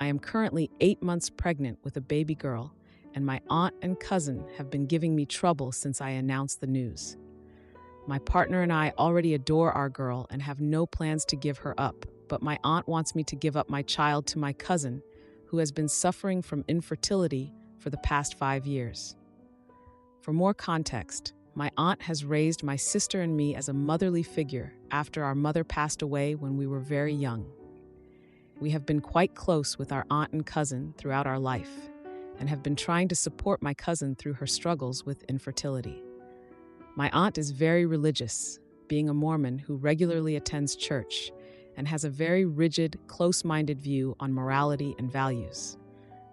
I am currently 8 months pregnant with a baby girl, and my aunt and cousin have been giving me trouble since I announced the news. My partner and I already adore our girl and have no plans to give her up, but my aunt wants me to give up my child to my cousin, who has been suffering from infertility for the past 5 years. For more context, my aunt has raised my sister and me as a motherly figure after our mother passed away when we were very young. We have been quite close with our aunt and cousin throughout our life and have been trying to support my cousin through her struggles with infertility. My aunt is very religious, being a Mormon who regularly attends church and has a very rigid, close-minded view on morality and values.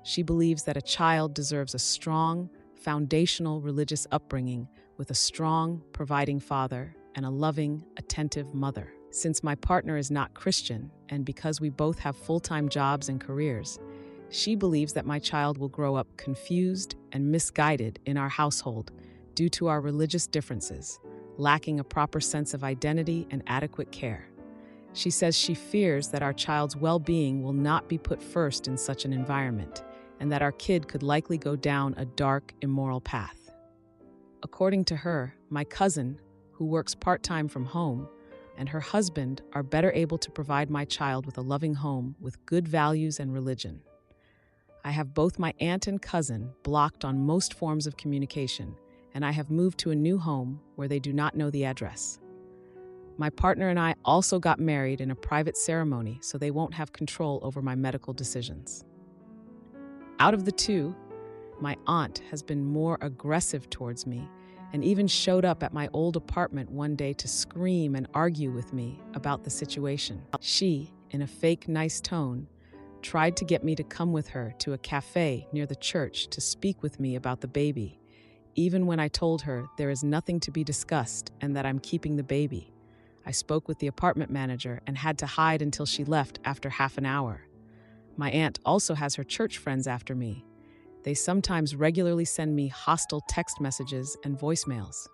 She believes that a child deserves a strong, foundational religious upbringing with a strong, providing father and a loving, attentive mother. Since my partner is not Christian, and because we both have full-time jobs and careers, she believes that my child will grow up confused and misguided in our household due to our religious differences, lacking a proper sense of identity and adequate care. She says she fears that our child's well-being will not be put first in such an environment, and that our kid could likely go down a dark, immoral path. According to her, my cousin, who works part-time from home, and her husband are better able to provide my child with a loving home with good values and religion. I have both my aunt and cousin blocked on most forms of communication, and I have moved to a new home where they do not know the address. My partner and I also got married in a private ceremony, so they won't have control over my medical decisions. Out of the two, my aunt has been more aggressive towards me and even showed up at my old apartment one day to scream and argue with me about the situation. She, in a fake nice tone, tried to get me to come with her to a cafe near the church to speak with me about the baby, even when I told her there is nothing to be discussed and that I'm keeping the baby. I spoke with the apartment manager and had to hide until she left after half an hour. My aunt also has her church friends after me. They sometimes regularly send me hostile text messages and voicemails.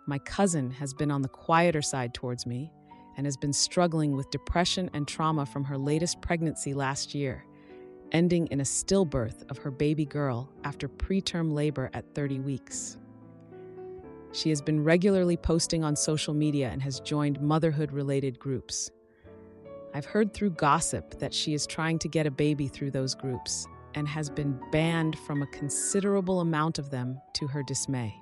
My cousin has been on the quieter side towards me and has been struggling with depression and trauma from her latest pregnancy last year, ending in a stillbirth of her baby girl after preterm labor at 30 weeks. She has been regularly posting on social media and has joined motherhood-related groups. I've heard through gossip that she is trying to get a baby through those groups and has been banned from a considerable amount of them to her dismay.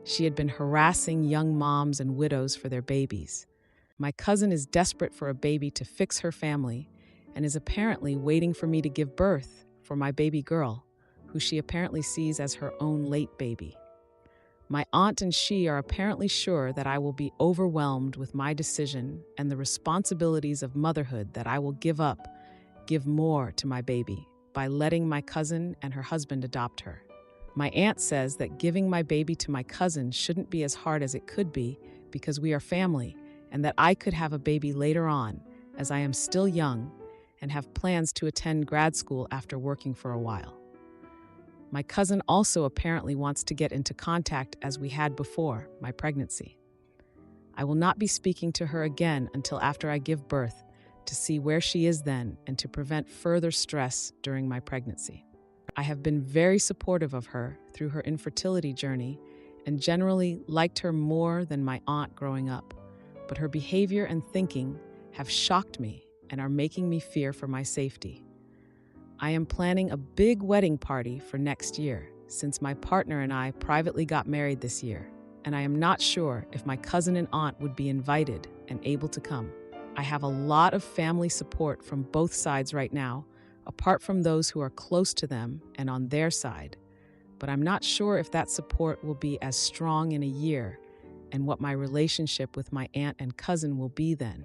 She had been harassing young moms and widows for their babies. My cousin is desperate for a baby to fix her family and is apparently waiting for me to give birth for my baby girl, who she apparently sees as her own late baby. My aunt and she are apparently sure that I will be overwhelmed with my decision and the responsibilities of motherhood, that I will give more to my baby by letting my cousin and her husband adopt her. My aunt says that giving my baby to my cousin shouldn't be as hard as it could be because we are family, and that I could have a baby later on, as I am still young and have plans to attend grad school after working for a while. My cousin also apparently wants to get into contact as we had before my pregnancy. I will not be speaking to her again until after I give birth, to see where she is then and to prevent further stress during my pregnancy. I have been very supportive of her through her infertility journey and generally liked her more than my aunt growing up, but her behavior and thinking have shocked me and are making me fear for my safety. I am planning a big wedding party for next year, since my partner and I privately got married this year, and I am not sure if my cousin and aunt would be invited and able to come. I have a lot of family support from both sides right now, apart from those who are close to them and on their side, but I'm not sure if that support will be as strong in a year and what my relationship with my aunt and cousin will be then.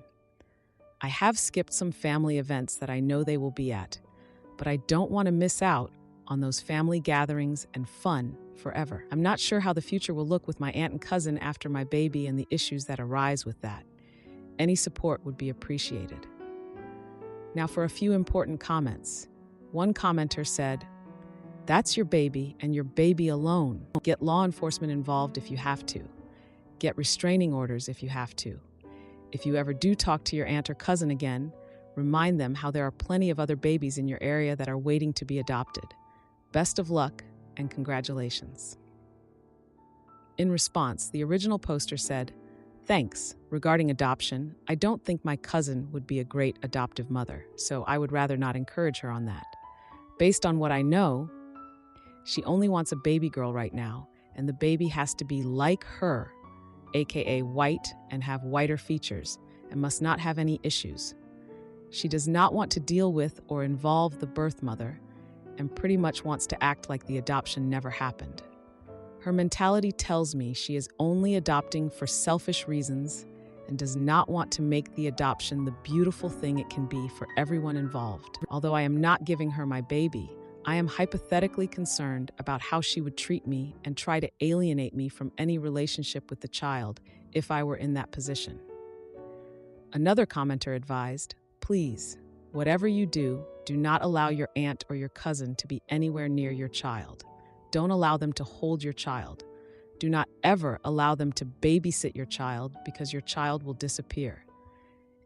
I have skipped some family events that I know they will be at, but I don't want to miss out on those family gatherings and fun forever. I'm not sure how the future will look with my aunt and cousin after my baby and the issues that arise with that. Any support would be appreciated. Now for a few important comments. One commenter said, "That's your baby and your baby alone. Get law enforcement involved if you have to. Get restraining orders if you have to. If you ever do talk to your aunt or cousin again, Remind them how there are plenty of other babies in your area that are waiting to be adopted. Best of luck and congratulations. In response, the original poster said, "Thanks. Regarding adoption, I don't think my cousin would be a great adoptive mother, so I would rather not encourage her on that. Based on what I know, she only wants a baby girl right now, and the baby has to be like her, aka white and have whiter features, and must not have any issues. She does not want to deal with or involve the birth mother, and pretty much wants to act like the adoption never happened. Her mentality tells me she is only adopting for selfish reasons and does not want to make the adoption the beautiful thing it can be for everyone involved. Although I am not giving her my baby, I am hypothetically concerned about how she would treat me and try to alienate me from any relationship with the child if I were in that position." Another commenter advised, "Please, whatever you do, do not allow your aunt or your cousin to be anywhere near your child. Don't allow them to hold your child. Do not ever allow them to babysit your child because your child will disappear.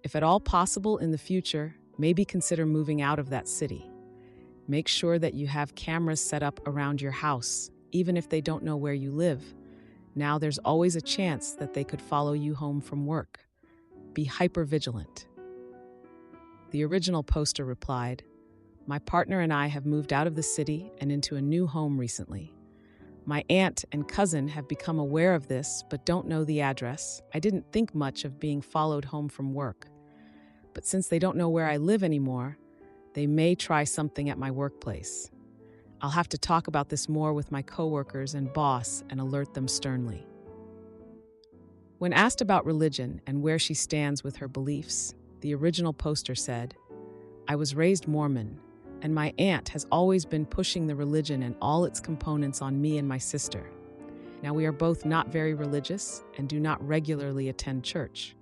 If at all possible in the future, maybe consider moving out of that city. Make sure that you have cameras set up around your house, even if they don't know where you live. Now there's always a chance that they could follow you home from work. Be hyper-vigilant." The original poster replied, "My partner and I have moved out of the city and into a new home recently. My aunt and cousin have become aware of this but don't know the address. I didn't think much of being followed home from work. But since they don't know where I live anymore, they may try something at my workplace. I'll have to talk about this more with my coworkers and boss and alert them sternly." When asked about religion and where she stands with her beliefs, the original poster said, "I was raised Mormon, and my aunt has always been pushing the religion and all its components on me and my sister. Now we are both not very religious and do not regularly attend church.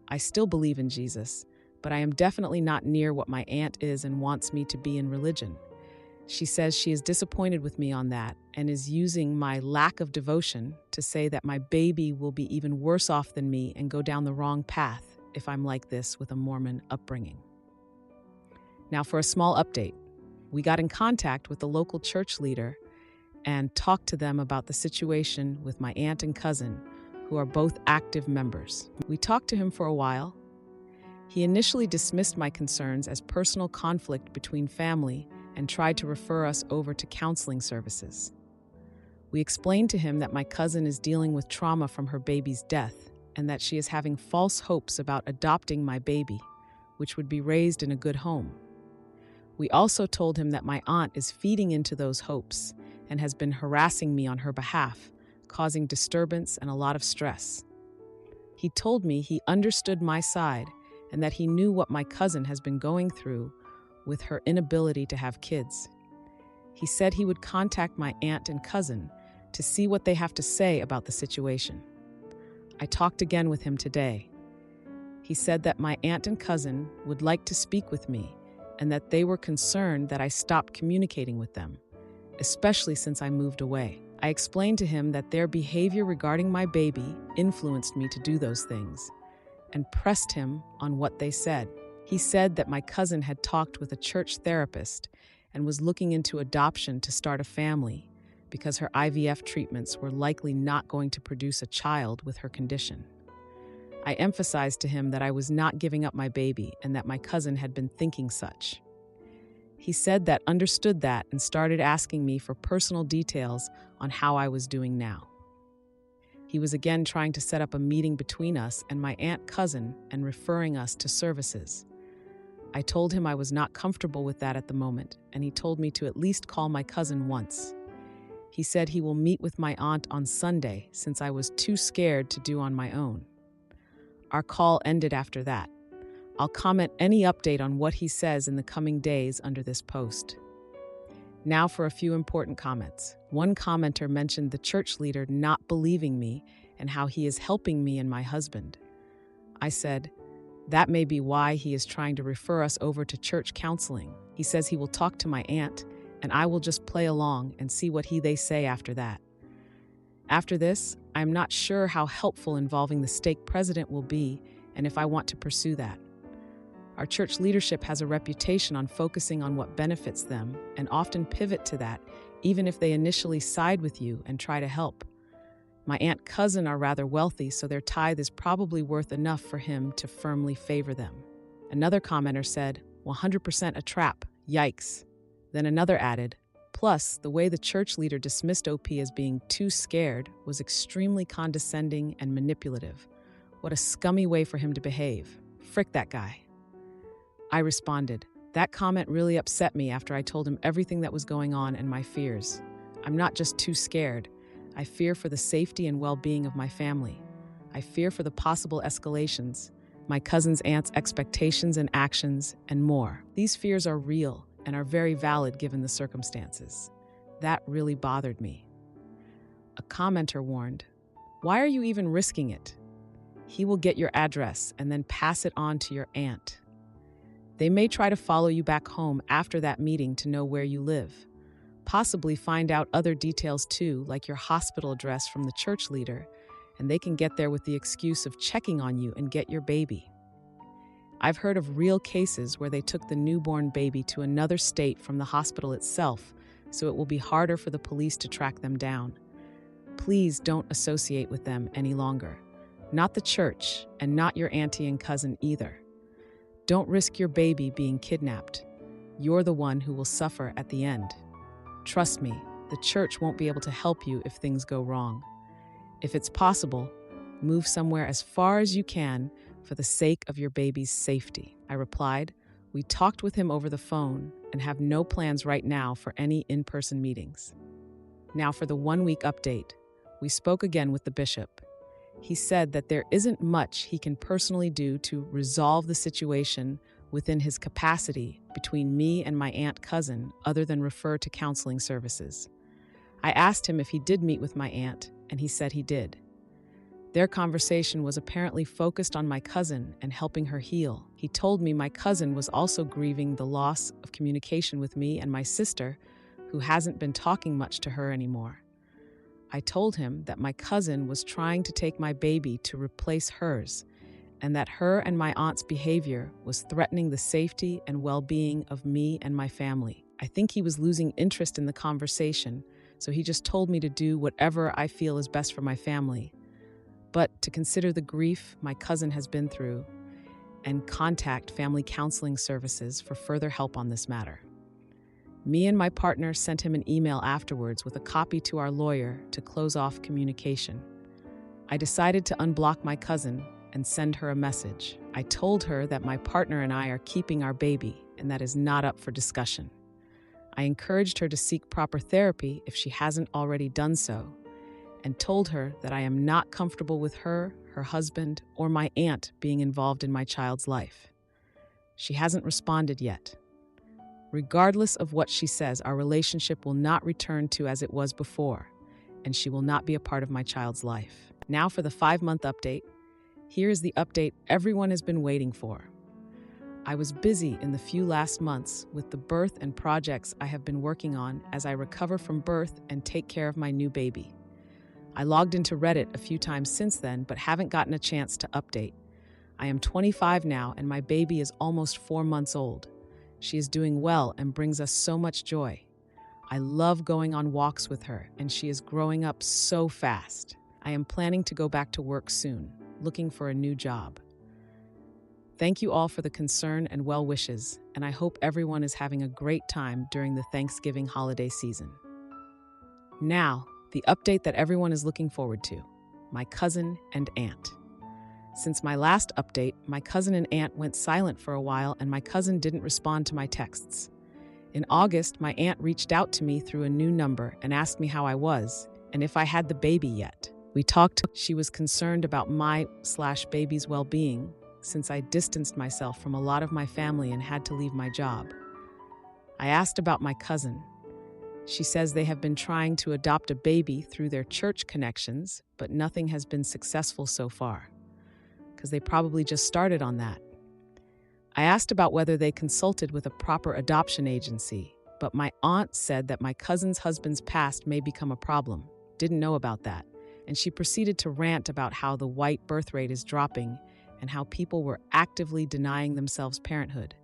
I still believe in Jesus, but I am definitely not near what my aunt is and wants me to be in religion. She says she is disappointed with me on that and is using my lack of devotion to say that my baby will be even worse off than me and go down the wrong path if I'm like this with a Mormon upbringing." Now for a small update, we got in contact with the local church leader and talked to them about the situation with my aunt and cousin, who are both active members. We talked to him for a while. He initially dismissed my concerns as personal conflict between family and tried to refer us over to counseling services. We explained to him that my cousin is dealing with trauma from her baby's death and that she is having false hopes about adopting my baby, which would be raised in a good home. We also told him that my aunt is feeding into those hopes and has been harassing me on her behalf, causing disturbance and a lot of stress. He told me he understood my side and that he knew what my cousin has been going through with her inability to have kids. He said he would contact my aunt and cousin to see what they have to say about the situation. I talked again with him today. He said that my aunt and cousin would like to speak with me and that they were concerned that I stopped communicating with them, especially since I moved away. I explained to him that their behavior regarding my baby influenced me to do those things and pressed him on what they said. He said that my cousin had talked with a church therapist and was looking into adoption to start a family because her IVF treatments were likely not going to produce a child with her condition. I emphasized to him that I was not giving up my baby and that my cousin had been thinking such. He said that understood that and started asking me for personal details on how I was doing now. He was again trying to set up a meeting between us and my aunt-cousin and referring us to services. I told him I was not comfortable with that at the moment, and he told me to at least call my cousin once. He said he will meet with my aunt on Sunday since I was too scared to do on my own. Our call ended after that. I'll comment any update on what he says in the coming days under this post. Now for a few important comments. One commenter mentioned the church leader not believing me and how he is helping me and my husband. I said, that may be why he is trying to refer us over to church counseling. He says he will talk to my aunt, and I will just play along and see what they say after that. After this, I'm not sure how helpful involving the stake president will be and if I want to pursue that. Our church leadership has a reputation on focusing on what benefits them and often pivot to that, even if they initially side with you and try to help. My aunt and cousin are rather wealthy, so their tithe is probably worth enough for him to firmly favor them. Another commenter said, 100% a trap, yikes. Then another added, plus, the way the church leader dismissed OP as being too scared was extremely condescending and manipulative. What a scummy way for him to behave. Frick that guy. I responded, that comment really upset me after I told him everything that was going on and my fears. I'm not just too scared. I fear for the safety and well-being of my family. I fear for the possible escalations, my cousin's aunt's expectations and actions, and more. These fears are real and are very valid given the circumstances. That really bothered me. A commenter warned, why are you even risking it? He will get your address and then pass it on to your aunt. They may try to follow you back home after that meeting to know where you live. Possibly find out other details too, like your hospital address from the church leader, and they can get there with the excuse of checking on you and get your baby. I've heard of real cases where they took the newborn baby to another state from the hospital itself, so it will be harder for the police to track them down. Please don't associate with them any longer. Not the church, and not your auntie and cousin either. Don't risk your baby being kidnapped. You're the one who will suffer at the end. Trust me, the church won't be able to help you if things go wrong. If it's possible, move somewhere as far as you can for the sake of your baby's safety. I replied, we talked with him over the phone and have no plans right now for any in-person meetings. Now for the 1-week update. We spoke again with the bishop. He said that there isn't much he can personally do to resolve the situation within his capacity between me and my aunt cousin other than refer to counseling services. I asked him if he did meet with my aunt, and he said he did. Their conversation was apparently focused on my cousin and helping her heal. He told me my cousin was also grieving the loss of communication with me and my sister, who hasn't been talking much to her anymore. I told him that my cousin was trying to take my baby to replace hers, and that her and my aunt's behavior was threatening the safety and well-being of me and my family. I think he was losing interest in the conversation, so he just told me to do whatever I feel is best for my family, but to consider the grief my cousin has been through and contact family counseling services for further help on this matter. Me and my partner sent him an email afterwards with a copy to our lawyer to close off communication. I decided to unblock my cousin and send her a message. I told her that my partner and I are keeping our baby, and that is not up for discussion. I encouraged her to seek proper therapy if she hasn't already done so, and told her that I am not comfortable with her husband, or my aunt being involved in my child's life. She hasn't responded yet. Regardless of what she says, our relationship will not return to as it was before, and she will not be a part of my child's life. Now for the 5-month update. Here is the update everyone has been waiting for. I was busy in the few last months with the birth and projects I have been working on as I recover from birth and take care of my new baby. I logged into Reddit a few times since then, but haven't gotten a chance to update. I am 25 now, and my baby is almost 4 months old. She is doing well and brings us so much joy. I love going on walks with her, and she is growing up so fast. I am planning to go back to work soon, looking for a new job. Thank you all for the concern and well wishes, and I hope everyone is having a great time during the Thanksgiving holiday season. Now, the update that everyone is looking forward to: my cousin and aunt. Since my last update, my cousin and aunt went silent for a while, and my cousin didn't respond to my texts. In August, my aunt reached out to me through a new number and asked me how I was and if I had the baby yet. We talked. She was concerned about my/baby's well-being since I distanced myself from a lot of my family and had to leave my job. I asked about my cousin. She says they have been trying to adopt a baby through their church connections, but nothing has been successful so far, because they probably just started on that. I asked about whether they consulted with a proper adoption agency, but my aunt said that my cousin's husband's past may become a problem. Didn't know about that. And she proceeded to rant about how the white birth rate is dropping and how people were actively denying themselves parenthood.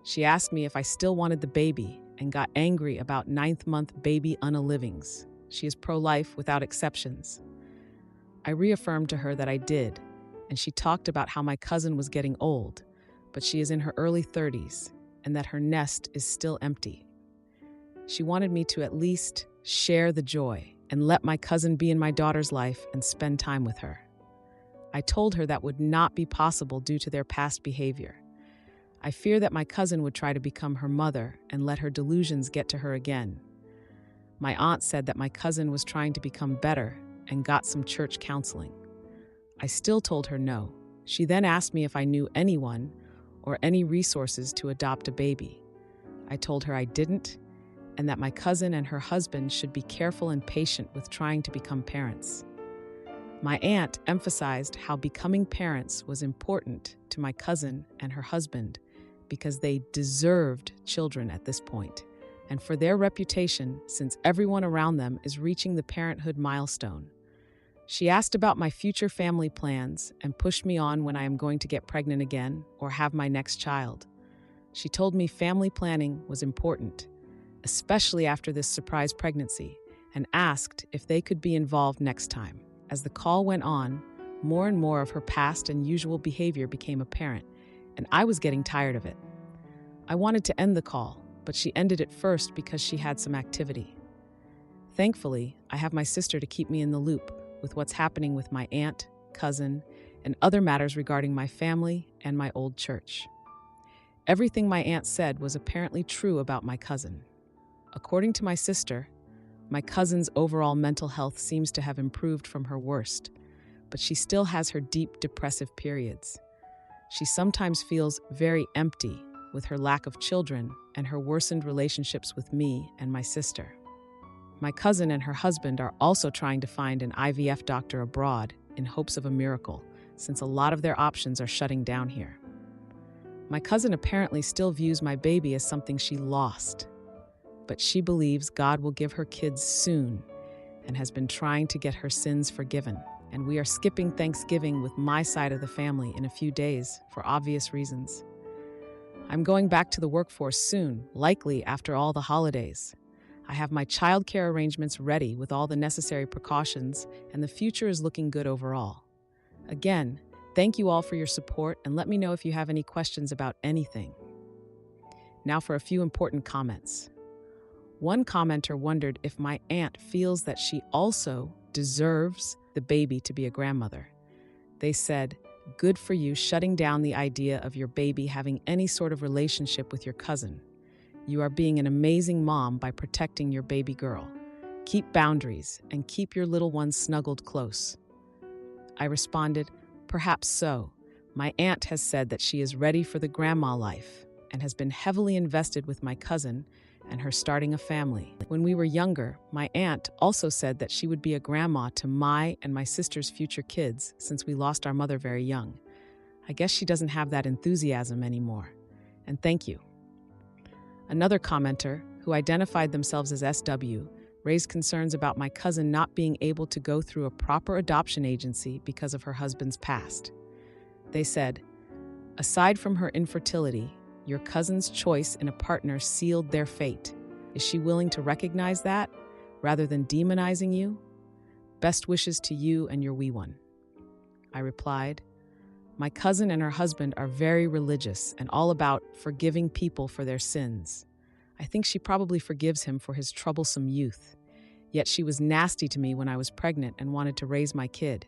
She asked me if I still wanted the baby and got angry about ninth-month baby unalivings. She is pro-life without exceptions. I reaffirmed to her that I did, and she talked about how my cousin was getting old, but she is in her early 30s and that her nest is still empty. She wanted me to at least share the joy and let my cousin be in my daughter's life and spend time with her. I told her that would not be possible due to their past behavior. I fear that my cousin would try to become her mother and let her delusions get to her again. My aunt said that my cousin was trying to become better and got some church counseling. I still told her no. She then asked me if I knew anyone or any resources to adopt a baby. I told her I didn't, and that my cousin and her husband should be careful and patient with trying to become parents. My aunt emphasized how becoming parents was important to my cousin and her husband because they deserved children at this point, and for their reputation since everyone around them is reaching the parenthood milestone. She asked about my future family plans and pushed me on when I am going to get pregnant again or have my next child. She told me family planning was important, especially after this surprise pregnancy, and asked if they could be involved next time. As the call went on, more and more of her past and usual behavior became apparent, and I was getting tired of it. I wanted to end the call, but she ended it first because she had some activity. Thankfully, I have my sister to keep me in the loop with what's happening with my aunt, cousin, and other matters regarding my family and my old church. Everything my aunt said was apparently true about my cousin. According to my sister, my cousin's overall mental health seems to have improved from her worst, but she still has her deep depressive periods. She sometimes feels very empty with her lack of children and her worsened relationships with me and my sister. My cousin and her husband are also trying to find an IVF doctor abroad in hopes of a miracle, since a lot of their options are shutting down here. My cousin apparently still views my baby as something she lost, but she believes God will give her kids soon and has been trying to get her sins forgiven. And we are skipping Thanksgiving with my side of the family in a few days for obvious reasons. I'm going back to the workforce soon, likely after all the holidays. I have my childcare arrangements ready with all the necessary precautions, and the future is looking good overall. Again, thank you all for your support, and let me know if you have any questions about anything. Now for a few important comments. One commenter wondered if my aunt feels that she also deserves the baby to be a grandmother. They said, "Good for you shutting down the idea of your baby having any sort of relationship with your cousin. You are being an amazing mom by protecting your baby girl. Keep boundaries and keep your little one snuggled close." I responded, "Perhaps so. My aunt has said that she is ready for the grandma life and has been heavily invested with my cousin and her starting a family. When we were younger, my aunt also said that she would be a grandma to my and my sister's future kids since we lost our mother very young. I guess she doesn't have that enthusiasm anymore. And thank you." Another commenter, who identified themselves as SW, raised concerns about my cousin not being able to go through a proper adoption agency because of her husband's past. They said, "Aside from her infertility, your cousin's choice in a partner sealed their fate. Is she willing to recognize that, rather than demonizing you? Best wishes to you and your wee one." I replied, "My cousin and her husband are very religious and all about forgiving people for their sins. I think she probably forgives him for his troublesome youth. Yet she was nasty to me when I was pregnant and wanted to raise my kid.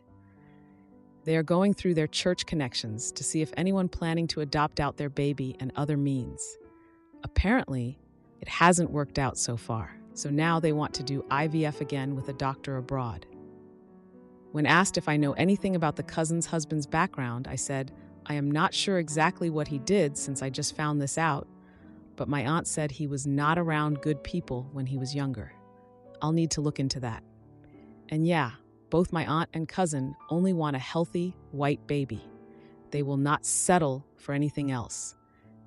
They are going through their church connections to see if anyone planning to adopt out their baby and other means. Apparently, it hasn't worked out so far, so now they want to do IVF again with a doctor abroad." When asked if I know anything about the cousin's husband's background, I said, "I am not sure exactly what he did since I just found this out, but my aunt said he was not around good people when he was younger. I'll need to look into that. And yeah, both my aunt and cousin only want a healthy, white baby. They will not settle for anything else.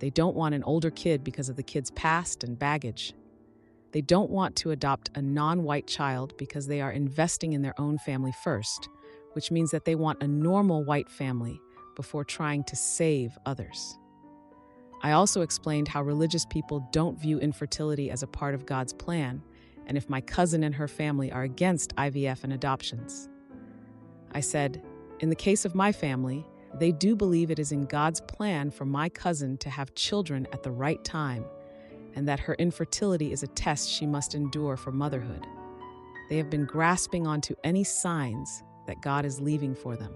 They don't want an older kid because of the kid's past and baggage. They don't want to adopt a non-white child because they are investing in their own family first, which means that they want a normal white family before trying to save others. I also explained how religious people don't view infertility as a part of God's plan, and if my cousin and her family are against IVF and adoptions. I said, in the case of my family, they do believe it is in God's plan for my cousin to have children at the right time, and that her infertility is a test she must endure for motherhood. They have been grasping onto any signs that God is leaving for them.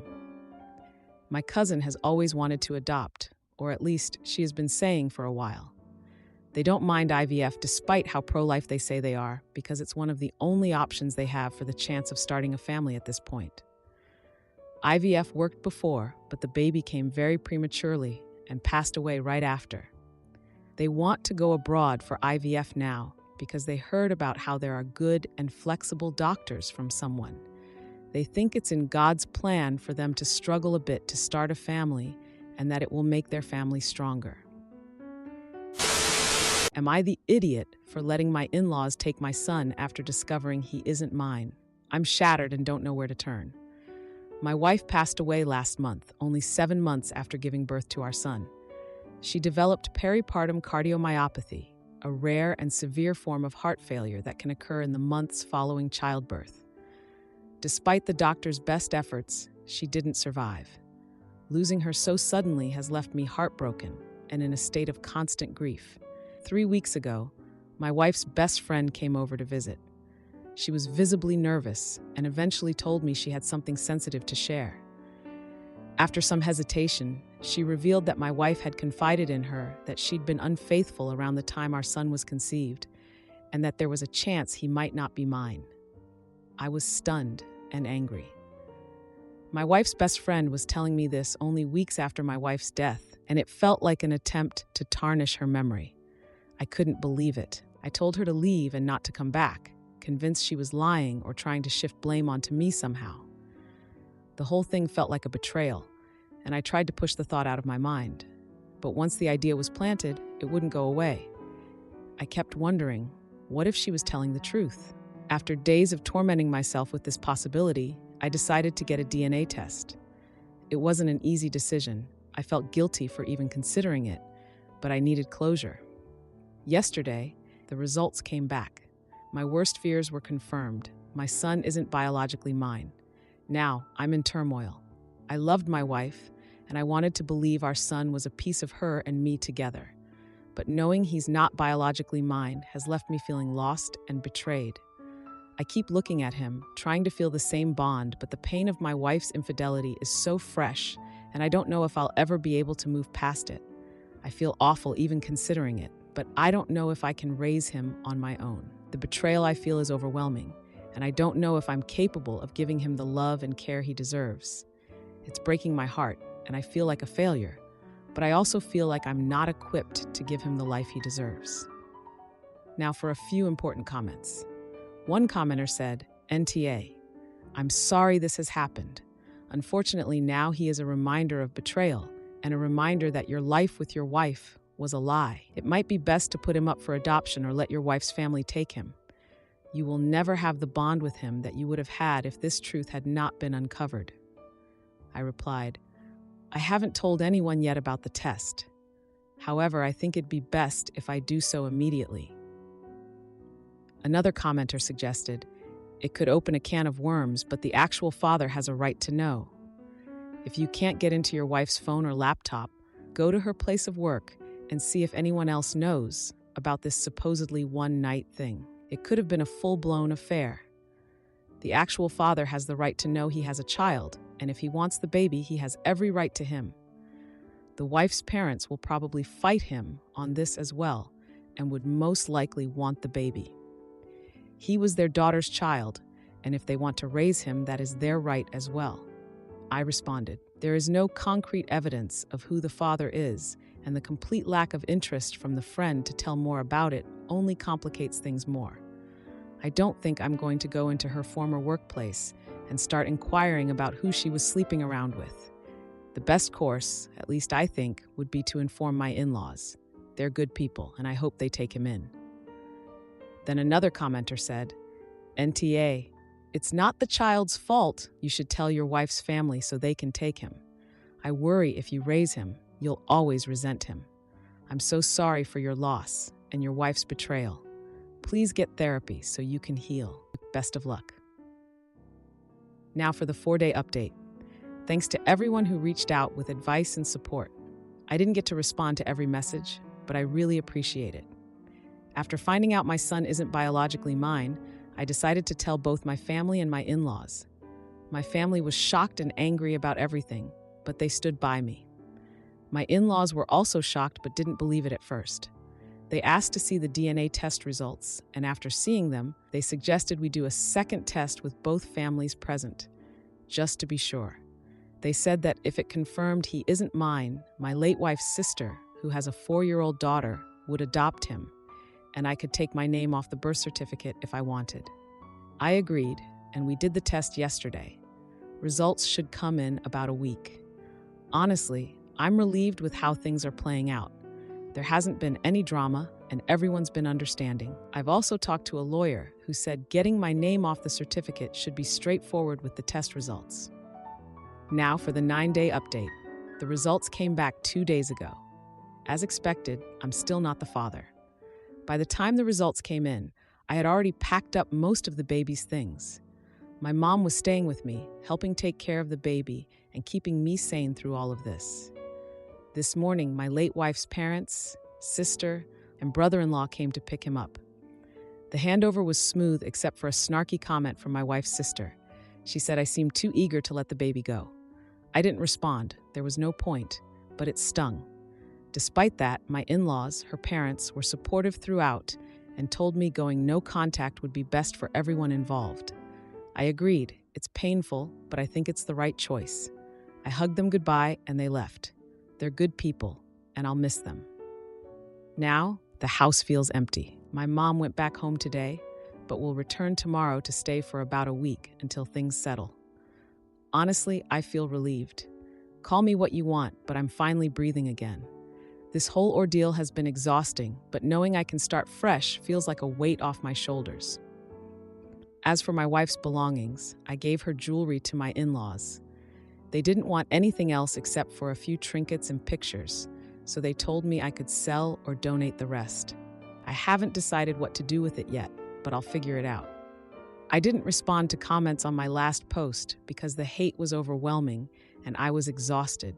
My cousin has always wanted to adopt, or at least she has been saying for a while. They don't mind IVF despite how pro-life they say they are, because it's one of the only options they have for the chance of starting a family at this point. IVF worked before, but the baby came very prematurely and passed away right after. They want to go abroad for IVF now because they heard about how there are good and flexible doctors from someone. They think it's in God's plan for them to struggle a bit to start a family and that it will make their family stronger. Am I the idiot for letting my in-laws take my son after discovering he isn't mine? I'm shattered and don't know where to turn. My wife passed away last month, only 7 months after giving birth to our son. She developed peripartum cardiomyopathy, a rare and severe form of heart failure that can occur in the months following childbirth. Despite the doctor's best efforts, she didn't survive. Losing her so suddenly has left me heartbroken and in a state of constant grief. 3 weeks ago, my wife's best friend came over to visit. She was visibly nervous and eventually told me she had something sensitive to share. After some hesitation, she revealed that my wife had confided in her that she'd been unfaithful around the time our son was conceived, and that there was a chance he might not be mine. I was stunned and angry. My wife's best friend was telling me this only weeks after my wife's death, and it felt like an attempt to tarnish her memory. I couldn't believe it. I told her to leave and not to come back, convinced she was lying or trying to shift blame onto me somehow. The whole thing felt like a betrayal, and I tried to push the thought out of my mind. But once the idea was planted, it wouldn't go away. I kept wondering, what if she was telling the truth? After days of tormenting myself with this possibility, I decided to get a DNA test. It wasn't an easy decision. I felt guilty for even considering it, but I needed closure. Yesterday, the results came back. My worst fears were confirmed. My son isn't biologically mine. Now, I'm in turmoil. I loved my wife, and I wanted to believe our son was a piece of her and me together. But knowing he's not biologically mine has left me feeling lost and betrayed. I keep looking at him, trying to feel the same bond, but the pain of my wife's infidelity is so fresh, and I don't know if I'll ever be able to move past it. I feel awful even considering it, but I don't know if I can raise him on my own. The betrayal I feel is overwhelming, and I don't know if I'm capable of giving him the love and care he deserves. It's breaking my heart, and I feel like a failure, but I also feel like I'm not equipped to give him the life he deserves. Now for a few important comments. One commenter said, NTA, I'm sorry this has happened. Unfortunately, now he is a reminder of betrayal and a reminder that your life with your wife was a lie. It might be best to put him up for adoption or let your wife's family take him. You will never have the bond with him that you would have had if this truth had not been uncovered. I replied, I haven't told anyone yet about the test. However, I think it'd be best if I do so immediately. Another commenter suggested, it could open a can of worms, but the actual father has a right to know. If you can't get into your wife's phone or laptop, go to her place of work and see if anyone else knows about this supposedly one-night thing. It could have been a full-blown affair. The actual father has the right to know he has a child, and if he wants the baby, he has every right to him. The wife's parents will probably fight him on this as well, and would most likely want the baby. He was their daughter's child, and if they want to raise him, that is their right as well. I responded, there is no concrete evidence of who the father is, and the complete lack of interest from the friend to tell more about it only complicates things more. I don't think I'm going to go into her former workplace and start inquiring about who she was sleeping around with. The best course, at least I think, would be to inform my in-laws. They're good people, and I hope they take him in. Then another commenter said, NTA, it's not the child's fault. You should tell your wife's family so they can take him. I worry if you raise him, you'll always resent him. I'm so sorry for your loss and your wife's betrayal. Please get therapy so you can heal. Best of luck. Now for the 4-day update. Thanks to everyone who reached out with advice and support. I didn't get to respond to every message, but I really appreciate it. After finding out my son isn't biologically mine, I decided to tell both my family and my in-laws. My family was shocked and angry about everything, but they stood by me. My in-laws were also shocked but didn't believe it at first. They asked to see the DNA test results, and after seeing them, they suggested we do a second test with both families present, just to be sure. They said that if it confirmed he isn't mine, my late wife's sister, who has a 4-year-old daughter, would adopt him, and I could take my name off the birth certificate if I wanted. I agreed, and we did the test yesterday. Results should come in about a week. Honestly, I'm relieved with how things are playing out. There hasn't been any drama, and everyone's been understanding. I've also talked to a lawyer who said getting my name off the certificate should be straightforward with the test results. Now for the 9-day update. The results came back 2 days ago. As expected, I'm still not the father. By the time the results came in, I had already packed up most of the baby's things. My mom was staying with me, helping take care of the baby and keeping me sane through all of this. This morning, my late wife's parents, sister, and brother-in-law came to pick him up. The handover was smooth except for a snarky comment from my wife's sister. She said I seemed too eager to let the baby go. I didn't respond. There was no point, but it stung. Despite that, my in-laws, her parents, were supportive throughout and told me going no contact would be best for everyone involved. I agreed. It's painful, but I think it's the right choice. I hugged them goodbye and they left. They're good people, and I'll miss them. Now, the house feels empty. My mom went back home today, but will return tomorrow to stay for about a week until things settle. Honestly, I feel relieved. Call me what you want, but I'm finally breathing again. This whole ordeal has been exhausting, but knowing I can start fresh feels like a weight off my shoulders. As for my wife's belongings, I gave her jewelry to my in-laws. They didn't want anything else except for a few trinkets and pictures, so they told me I could sell or donate the rest. I haven't decided what to do with it yet, but I'll figure it out. I didn't respond to comments on my last post because the hate was overwhelming and I was exhausted.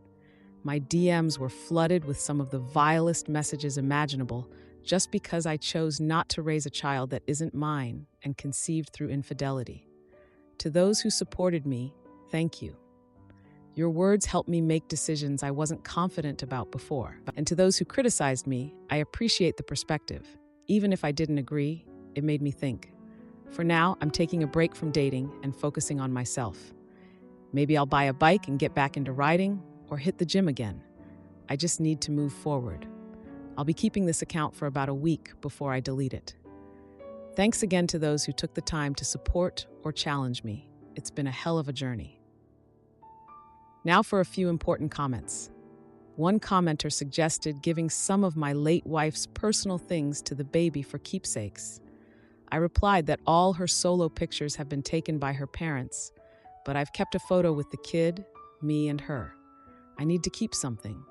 My DMs were flooded with some of the vilest messages imaginable just because I chose not to raise a child that isn't mine and conceived through infidelity. To those who supported me, thank you. Your words helped me make decisions I wasn't confident about before. And to those who criticized me, I appreciate the perspective. Even if I didn't agree, it made me think. For now, I'm taking a break from dating and focusing on myself. Maybe I'll buy a bike and get back into riding or hit the gym again. I just need to move forward. I'll be keeping this account for about a week before I delete it. Thanks again to those who took the time to support or challenge me. It's been a hell of a journey. Now for a few important comments. One commenter suggested giving some of my late wife's personal things to the baby for keepsakes. I replied that all her solo pictures have been taken by her parents, but I've kept a photo with the kid, me, and her. I need to keep something.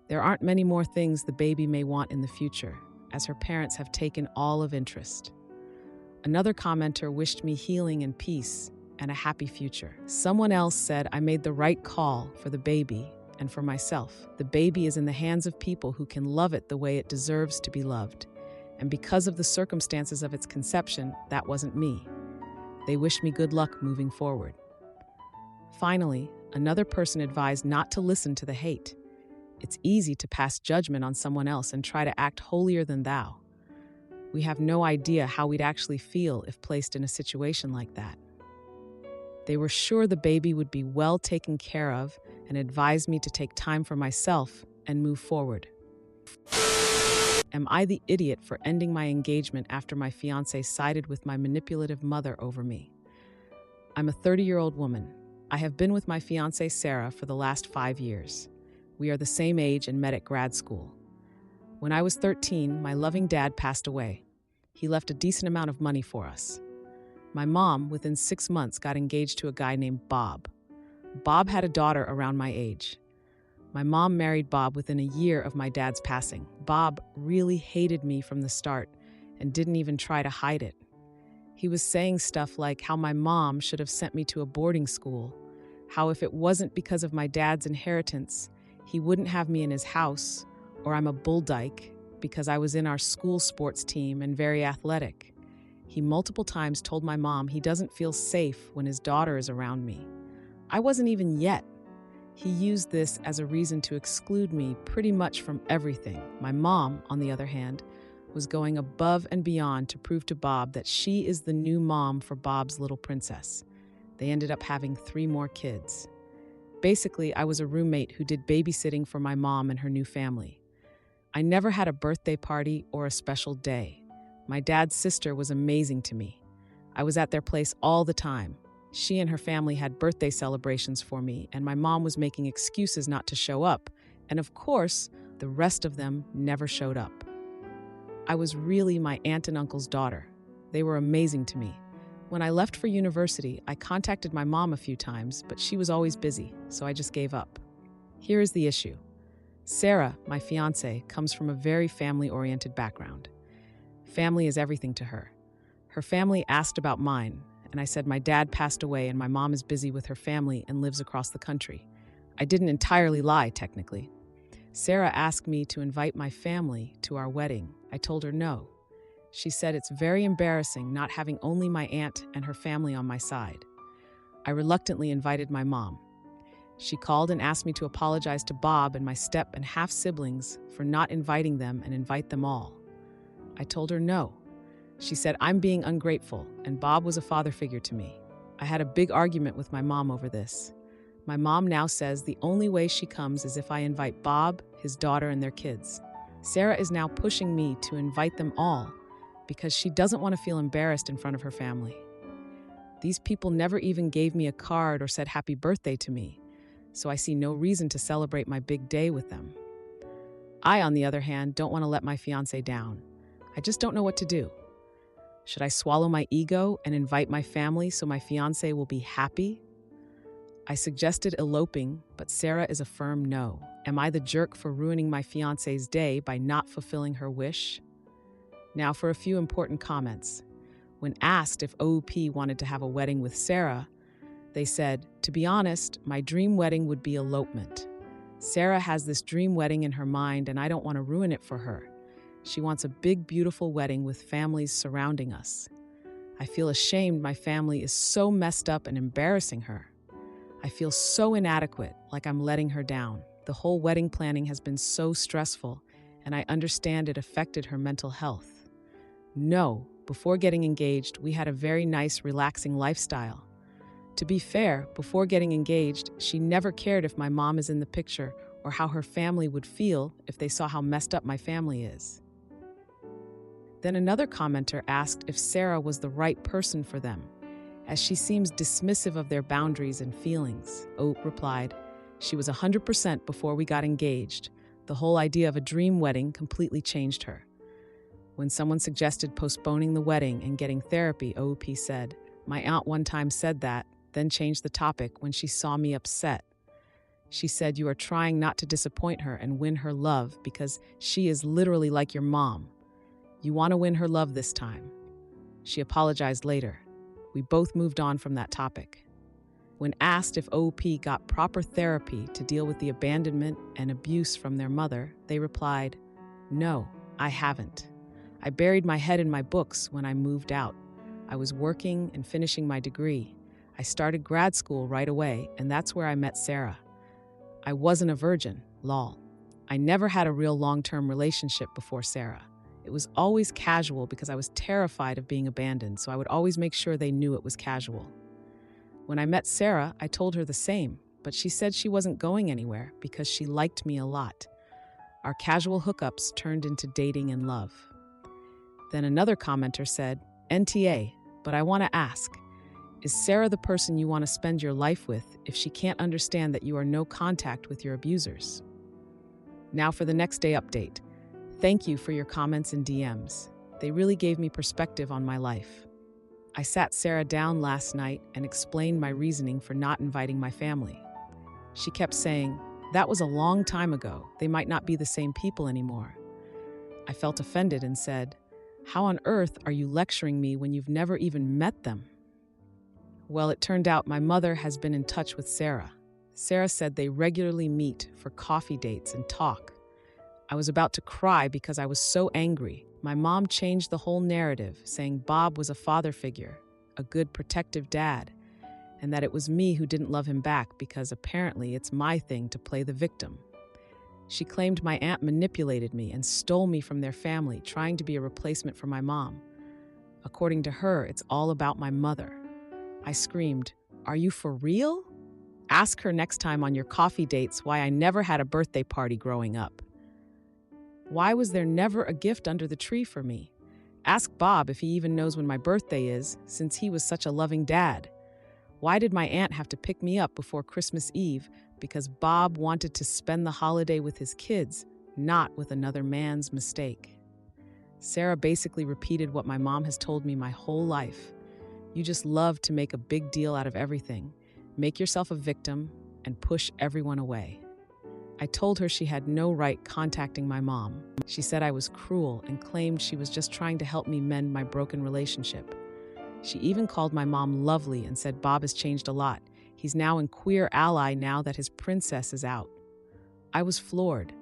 There aren't many more things the baby may want in the future, as her parents have taken all of interest. Another commenter wished me healing and peace and a happy future. Someone else said I made the right call for the baby and for myself. The baby is in the hands of people who can love it the way it deserves to be loved. And because of the circumstances of its conception, that wasn't me. They wished me good luck moving forward. Finally, another person advised not to listen to the hate. It's easy to pass judgment on someone else and try to act holier than thou. We have no idea how we'd actually feel if placed in a situation like that. They were sure the baby would be well taken care of and advised me to take time for myself and move forward. Am I the idiot for ending my engagement after my fiancé sided with my manipulative mother over me? I'm a 30-year-old woman. I have been with my fiancé Sarah for the last 5 years. We are the same age and met at grad school. When I was 13, my loving dad passed away. He left a decent amount of money for us. My mom, within 6 months, got engaged to a guy named Bob. Bob had a daughter around my age. My mom married Bob within a year of my dad's passing. Bob really hated me from the start and didn't even try to hide it. He was saying stuff like how my mom should have sent me to a boarding school, how if it wasn't because of my dad's inheritance, he wouldn't have me in his house, or I'm a bull dyke because I was in our school sports team and very athletic. He multiple times told my mom he doesn't feel safe when his daughter is around me. I wasn't even yet. He used this as a reason to exclude me pretty much from everything. My mom, on the other hand, was going above and beyond to prove to Bob that she is the new mom for Bob's little princess. They ended up having 3 more kids. Basically, I was a roommate who did babysitting for my mom and her new family. I never had a birthday party or a special day. My dad's sister was amazing to me. I was at their place all the time. She and her family had birthday celebrations for me, and my mom was making excuses not to show up. And of course, the rest of them never showed up. I was really my aunt and uncle's daughter. They were amazing to me. When I left for university, I contacted my mom a few times, but she was always busy, so I just gave up. Here is the issue. Sarah, my fiancée, comes from a very family-oriented background. Family is everything to her. Her family asked about mine, and I said my dad passed away and my mom is busy with her family and lives across the country. I didn't entirely lie, technically. Sarah asked me to invite my family to our wedding. I told her no. She said it's very embarrassing not having only my aunt and her family on my side. I reluctantly invited my mom. She called and asked me to apologize to Bob and my step and half siblings for not inviting them and invite them all. I told her no. She said I'm being ungrateful, and Bob was a father figure to me. I had a big argument with my mom over this. My mom now says the only way she comes is if I invite Bob, his daughter, and their kids. Sarah is now pushing me to invite them all because she doesn't want to feel embarrassed in front of her family. These people never even gave me a card or said happy birthday to me, so I see no reason to celebrate my big day with them. I, on the other hand, don't want to let my fiancé down. I just don't know what to do. Should I swallow my ego and invite my family so my fiancé will be happy? I suggested eloping, but Sarah is a firm no. Am I the jerk for ruining my fiancé's day by not fulfilling her wish? Now for a few important comments. When asked if OOP wanted to have a wedding with Sarah, they said, to be honest, my dream wedding would be elopement. Sarah has this dream wedding in her mind and I don't want to ruin it for her. She wants a big, beautiful wedding with families surrounding us. I feel ashamed my family is so messed up and embarrassing her. I feel so inadequate, like I'm letting her down. The whole wedding planning has been so stressful, and I understand it affected her mental health. No, before getting engaged, we had a very nice, relaxing lifestyle. To be fair, before getting engaged, she never cared if my mom is in the picture or how her family would feel if they saw how messed up my family is. Then another commenter asked if Sarah was the right person for them, as she seems dismissive of their boundaries and feelings. Oat replied, she was 100% before we got engaged. The whole idea of a dream wedding completely changed her. When someone suggested postponing the wedding and getting therapy, OOP said, my aunt one time said that, then changed the topic when she saw me upset. She said you are trying not to disappoint her and win her love because she is literally like your mom. You want to win her love this time. She apologized later. We both moved on from that topic. When asked if OOP got proper therapy to deal with the abandonment and abuse from their mother, they replied, no, I haven't. I buried my head in my books when I moved out. I was working and finishing my degree. I started grad school right away, and that's where I met Sarah. I wasn't a virgin, lol. I never had a real long-term relationship before Sarah. It was always casual because I was terrified of being abandoned, so I would always make sure they knew it was casual. When I met Sarah, I told her the same, but she said she wasn't going anywhere because she liked me a lot. Our casual hookups turned into dating and love. Then another commenter said, NTA, but I want to ask, is Sarah the person you want to spend your life with if she can't understand that you are no contact with your abusers? Now for the next day update. Thank you for your comments and DMs. They really gave me perspective on my life. I sat Sarah down last night and explained my reasoning for not inviting my family. She kept saying, That was a long time ago. They might not be the same people anymore. I felt offended and said, "How on earth are you lecturing me when you've never even met them?" Well, it turned out my mother has been in touch with Sarah. Sarah said they regularly meet for coffee dates and talk. I was about to cry because I was so angry. My mom changed the whole narrative, saying Bob was a father figure, a good protective dad, and that it was me who didn't love him back because apparently it's my thing to play the victim. She claimed my aunt manipulated me and stole me from their family, trying to be a replacement for my mom. According to her, it's all about my mother. I screamed, "Are you for real? Ask her next time on your coffee dates why I never had a birthday party growing up. Why was there never a gift under the tree for me? Ask Bob if he even knows when my birthday is, since he was such a loving dad. Why did my aunt have to pick me up before Christmas Eve because Bob wanted to spend the holiday with his kids, not with another man's mistake?" Sarah basically repeated what my mom has told me my whole life. You just love to make a big deal out of everything, make yourself a victim, and push everyone away. I told her she had no right contacting my mom. She said I was cruel and claimed she was just trying to help me mend my broken relationship. She even called my mom lovely and said Bob has changed a lot. He's now in Queer Ally now that his princess is out. I was floored.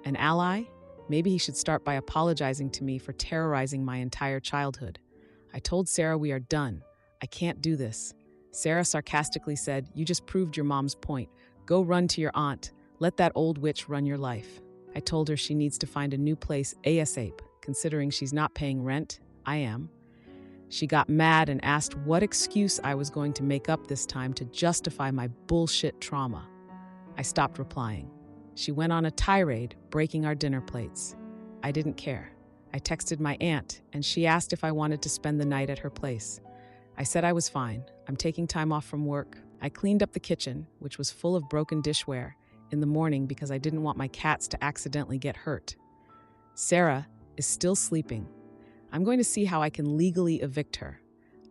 An ally? Maybe he should start by apologizing to me for terrorizing my entire childhood. I told Sarah we are done. I can't do this. Sarah sarcastically said, "You just proved your mom's point. Go run to your aunt. Let that old witch run your life." I told her she needs to find a new place ASAP, considering she's not paying rent. I am. She got mad and asked what excuse I was going to make up this time to justify my bullshit trauma. I stopped replying. She went on a tirade, breaking our dinner plates. I didn't care. I texted my aunt, and she asked if I wanted to spend the night at her place. I said I was fine. I'm taking time off from work. I cleaned up the kitchen, which was full of broken dishware, in the morning because I didn't want my cats to accidentally get hurt. Sarah is still sleeping. I'm going to see how I can legally evict her.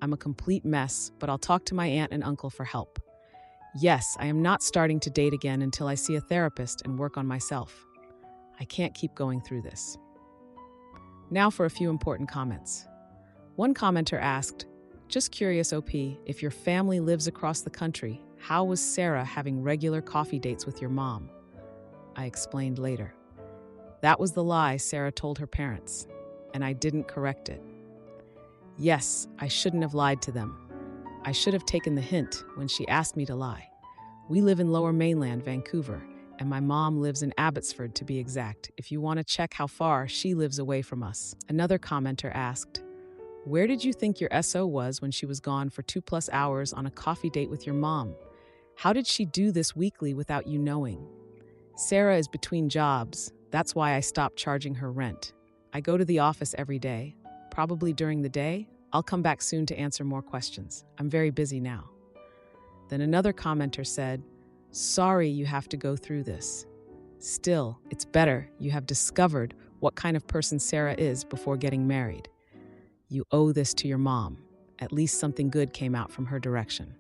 I'm a complete mess, but I'll talk to my aunt and uncle for help. Yes, I am not starting to date again until I see a therapist and work on myself. I can't keep going through this. Now for a few important comments. One commenter asked, "Just curious, OP, if your family lives across the country, how was Sarah having regular coffee dates with your mom?" I explained later. That was the lie Sarah told her parents, and I didn't correct it. Yes, I shouldn't have lied to them. I should have taken the hint when she asked me to lie. We live in Lower Mainland, Vancouver, and my mom lives in Abbotsford, to be exact, if you want to check how far she lives away from us. Another commenter asked, "Where did you think your SO was when she was gone for 2+ hours on a coffee date with your mom? How did she do this weekly without you knowing?" Sarah is between jobs. That's why I stopped charging her rent. I go to the office every day, probably during the day. I'll come back soon to answer more questions. I'm very busy now. Then another commenter said, "Sorry you have to go through this. Still, it's better you have discovered what kind of person Sarah is before getting married. You owe this to your mom. At least something good came out from her direction."